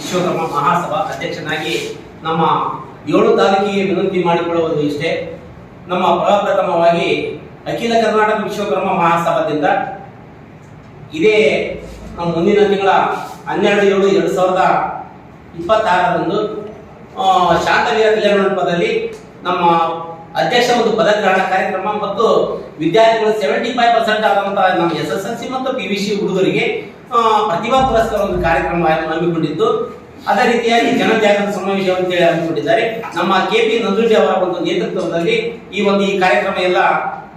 ವಿಶ್ವಕರ್ಮ ಮಹಾಸಭಾ ಅಧ್ಯಕ್ಷನಾಗಿ ನಮ್ಮ 7 ತಾಲೂಕಿಗೆ ವಿನಂತಿ ಮಾಡಿಕೊಳ್ಳುವುದು ಇಷ್ಟೇ. ನಮ್ಮ ಪ್ರಪ್ರಥಮವಾಗಿ ಅಖಿಲ ಕರ್ನಾಟಕ ವಿಶ್ವಕರ್ಮ ಮಹಾಸಭಾದಿಂದ ಇದೇ ನಮ್ಮ ಮುಂದಿನ ತಿಂಗಳ 12/7/2026ರಂದು ಶಾಂತವೀರ ಕಲ್ಯಾಣ ಮಂಟಪದಲ್ಲಿ ನಮ್ಮ ಅಧ್ಯಕ್ಷ ಒಂದು ಪದಗ್ರಹಣ ಕಾರ್ಯಕ್ರಮ ಮತ್ತು ವಿದ್ಯಾರ್ಥಿಗಳು 75% ಆದಂತಹ ನಮ್ಮ SSLC ಮತ್ತು PVC ಹುಡುಗರಿಗೆ ಪ್ರತಿಭಾ ಪುರಸ್ಕಾರ ಒಂದು ಕಾರ್ಯಕ್ರಮ ಹಮ್ಮಿಕೊಂಡಿದ್ದು, ಅದೇ ರೀತಿಯಾಗಿ ಜನಜಾಗೃತಿ ಸಮಾವೇಶ ಅಂತೇಳಿ ಹಮ್ಮಿಕೊಂಡಿದ್ದಾರೆ. ನಮ್ಮ KP ನಂಜುಂಡಿ ಅವರ ಒಂದು ನೇತೃತ್ವದಲ್ಲಿ ಈ ಕಾರ್ಯಕ್ರಮ ಎಲ್ಲ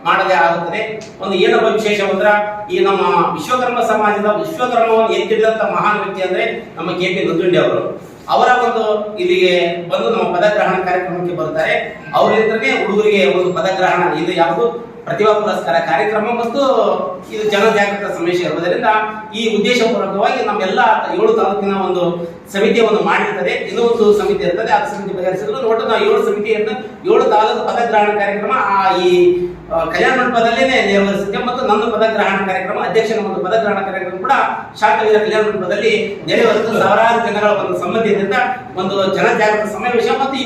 ಮಾಡದೇ ಆಗುತ್ತದೆ. ಒಂದು ಏನಪ್ಪ ವಿಶೇಷ ಅಂದ್ರೆ ಈ ನಮ್ಮ ವಿಶ್ವಕರ್ಮ ಸಮಾಜದ ವಿಶ್ವಕರ್ಮವನ್ನು ಎತ್ತಿಡಿದಂತ ಮಹಾನ್ ವ್ಯಕ್ತಿ ಅಂದ್ರೆ ನಮ್ಮ KP ನಂಜುಂಡಿ ಅವರು. ಅವರ ಒಂದು ಇಲ್ಲಿಗೆ ಬಂದು ನಮ್ಮ ಪದಗ್ರಹಣ ಕಾರ್ಯಕ್ರಮಕ್ಕೆ ಬರ್ತಾರೆ. ಅವರಿಂದಲೇ ಹುಡುಗರಿಗೆ ಒಂದು ಪದಗ್ರಹಣ ಇದು ಯಾವುದು ಪ್ರತಿಭಾ ಪುರಸ್ಕಾರ ಕಾರ್ಯಕ್ರಮ ಮತ್ತು ಇದು ಜನಜಾಗೃತ ಸಮಾವೇಶ ಇರುವುದರಿಂದ ಈ ಉದ್ದೇಶಪೂರ್ವಕವಾಗಿ ನಮ್ಮೆಲ್ಲ 7 ತಾಲೂಕಿನ ಒಂದು ಸಮಿತಿಯನ್ನು ಮಾಡಿರ್ತದೆ. ಇನ್ನೂ ಒಂದು ಸಮಿತಿ ಇರ್ತದೆ, ಆ ಸಮಿತಿ ಬಗೆಹರಿಸಿದ್ರು ಒಟ್ಟು ನಾವು 7 ಸಮಿತಿಯಿಂದ 7 ತಾಲೂಕು ಪದಗ್ರಹಣ ಕಾರ್ಯಕ್ರಮ ಈ ಕಲ್ಯಾಣ ಮಂಟಪದಲ್ಲೇ ನೆರವೇರಿಸುತ್ತೆ. ಮತ್ತು ನನ್ನ ಪದಗ್ರಹಣ ಕಾರ್ಯಕ್ರಮ ಅಧ್ಯಕ್ಷನ ಒಂದು ಪದಗ್ರಹಣ ಕಾರ್ಯಕ್ರಮ ಕೂಡ ಶಾಂತವೀರ ಕಲ್ಯಾಣ ಮಂಟಪದಲ್ಲಿ ನೆರವೇರಿಸುತ್ತೆ. ಸಾವಿರಾರು ಜನಗಳ ಒಂದು ಸಮ್ಮತಿಯಿಂದ ಒಂದು ಜನಜಾಗೃತ ಸಮಾವೇಶ ಮತ್ತು ಈ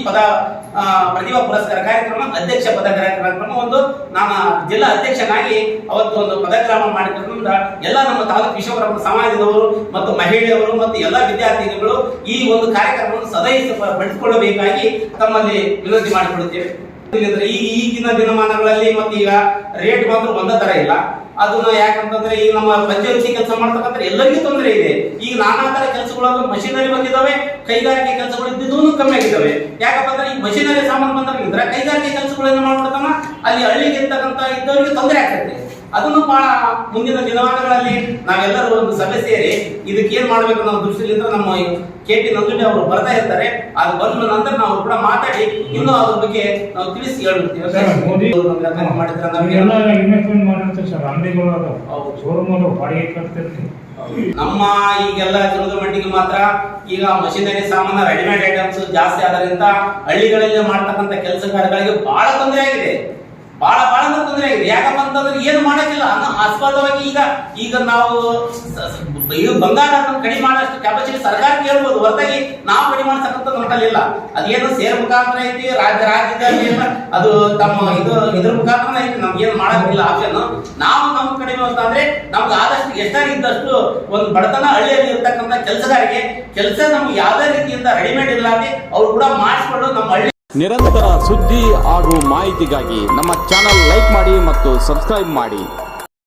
ಪ್ರತಿಭಾ ಪುರಸ್ಕಾರ ಕಾರ್ಯಕ್ರಮ ಅಧ್ಯಕ್ಷ ಪದಗ್ರಹಣ ಕಾರ್ಯಕ್ರಮ ಒಂದು ನಾನು ಜಿಲ್ಲಾ ಅಧ್ಯಕ್ಷನಾಗಿ ಅವತ್ತು ಒಂದು ಪದಗ್ರಹಣ ಮಾಡಿದ್ರಿಂದ ಎಲ್ಲ ನಮ್ಮ ತಾಲೂಕು ವಿಶ್ವಕರ್ಮ ಸಮಾಜದವರು ಮತ್ತು ಮಹಿಳೆಯರು ಮತ್ತು ಎಲ್ಲ ವಿದ್ಯಾರ್ಥಿಗಳು ಈ ಒಂದು ಕಾರ್ಯಕ್ರಮವನ್ನು ಸದೈಸ ಪಡಿಸಿಕೊಳ್ಳಬೇಕಾಗಿ ತಮ್ಮಲ್ಲಿ ವಿನಂತಿ ಮಾಡಿಕೊಳ್ಳುತ್ತೇವೆ. ಈಗಿನ ದಿನಮಾನಗಳಲ್ಲಿ ಮತ್ತು ಈಗ ರೇಟ್ ಮಾತ್ರ ಒಂದೇ ತರ ಇಲ್ಲ. ಅದನ್ನ ಯಾಕಂತಂದ್ರೆ ಈಗ ನಮ್ಮ ಪಂಚಾಯತಿ ಕೆಲಸ ಮಾಡ್ತಕ್ಕಂಥ ಎಲ್ಲರಿಗೂ ತೊಂದರೆ ಇದೆ. ಈಗ ನಾನಾ ತರ ಕೆಲಸಗಳು ಮಷಿನರಿ ಬಂದಿದ್ದಾವೆ, ಕೈಗಾರಿಕೆ ಕೆಲಸಗಳು ಇದ್ದಿದ್ದೂ ಕಮ್ಮಿ ಆಗಿದ್ದಾವೆ. ಯಾಕಪ್ಪ ಅಂದ್ರೆ ಈ ಮಷಿನರಿ ಸಾಮಾನು ಬಂದ್ರೆ ಕೈಗಾರಿಕೆ ಕೆಲಸಗಳನ್ನ ಮಾಡ್ಬಿಡ್ತಾನ ಅಲ್ಲಿ ಹಳ್ಳಿಗೆ ಇರ್ತಕ್ಕಂಥ ಇದ್ದವರಿಗೆ ತೊಂದರೆ ಆಗ್ತದೆ. ಅದನ್ನು ಬಹಳ ಮುಂದಿನ ದಿನಮಾನಗಳಲ್ಲಿ ನಾವೆಲ್ಲರೂ ಒಂದು ಸಭೆ ಸೇರಿ ಇದಕ್ಕೆ ಏನ್ ಮಾಡ್ಬೇಕು ಅನ್ನೋ ದೃಷ್ಟಿಯಿಂದ ನಮ್ಮ KP ನಂಜುಂಡಿ ಅವರು ಬರ್ತಾ ಇರ್ತಾರೆ. ಅದು ಬಂದ ನಂತರ ನಾವು ಕೂಡ ಮಾತಾಡಿ ಇನ್ನೂ ಅದ್ರ ಬಗ್ಗೆ ನಾವು ತಿಳಿಸಿ ಹೇಳ್ಬಿಡ್ತೀವಿ. ನಮ್ಮ ಈಗೆಲ್ಲ ತಿಳಿದ ಮಟ್ಟಿಗೆ ಮಾತ್ರ ಈಗ ಮಷಿನರಿ ಸಾಮಾನು ರೆಡಿಮೇಡ್ ಐಟಮ್ಸ್ ಜಾಸ್ತಿ ಆದ್ರಿಂದ ಹಳ್ಳಿಗಳಲ್ಲಿ ಮಾಡ್ತಕ್ಕಂಥ ಕೆಲಸ ಕಾರ್ಯಗಳಿಗೆ ಬಹಳ ತೊಂದರೆ ಆಗಿದೆ. ಬಹಳ ತೊಂದರೆ ಆಗಿದೆ. ಯಾಕಪ್ಪ ಅಂತಂದ್ರೆ ಏನು ಮಾಡಕ್ಕಿಲ್ಲ ಅನ್ನೋ ಆಸ್ಪದವಾಗಿ ಈಗ ನಾವು ಬಂಗಾರ ಕಡಿಮೆ ಮಾಡೋಷ್ಟು ಕೆಪಾಸಿಟಿ ಸರ್ಕಾರ ಕೇಳ್ಬೋದು, ಹೊರತಾಗಿ ನಾವು ಕಡಿಮೆ ಮಾಡ್ತಕ್ಕಂಥ ನೋಟಲ್ಲಿಲ್ಲ. ಅದೇನು ಸೇರ್ ಮುಖಾಂತರ ಐತಿ, ರಾಜ್ಯದಲ್ಲಿ ಅದು ತಮ್ಮ ಇದ್ರ ಮುಖಾಂತರ ಐತಿ. ನಮ್ಗೆ ಏನು ಮಾಡಕ್ಕಿಲ್ಲ ಆಪ್ಷನ್. ನಾವು ನಮ್ ಕಡಿಮೆ ಅಂತಂದ್ರೆ ನಮ್ಗೆ ಆದಷ್ಟು ಎಷ್ಟಾಗಿದ್ದಷ್ಟು ಒಂದು ಬಡತನ ಹಳ್ಳಿಯಲ್ಲಿ ಇರ್ತಕ್ಕಂಥ ಕೆಲಸಗಾರಿಗೆ ಕೆಲಸ ನಮ್ಗೆ ಯಾವುದೇ ರೀತಿಯಿಂದ ರೆಡಿಮೇಡ್ ಇಲ್ಲಾಂದ್ರೆ ಅವ್ರು ಕೂಡ ಮಾಡಿಸ್ಕೊಂಡು ನಮ್ಮ ಹಳ್ಳಿ ನಿರಂತರ ಸುದ್ದಿ ಹಾಗೂ ಮಾಹಿತಿಗಾಗಿ ನಮ್ಮ ಚಾನೆಲ್ ಲೈಕ್ ಮಾಡಿ ಮತ್ತು ಸಬ್ಸ್ಕ್ರೈಬ್ ಮಾಡಿ.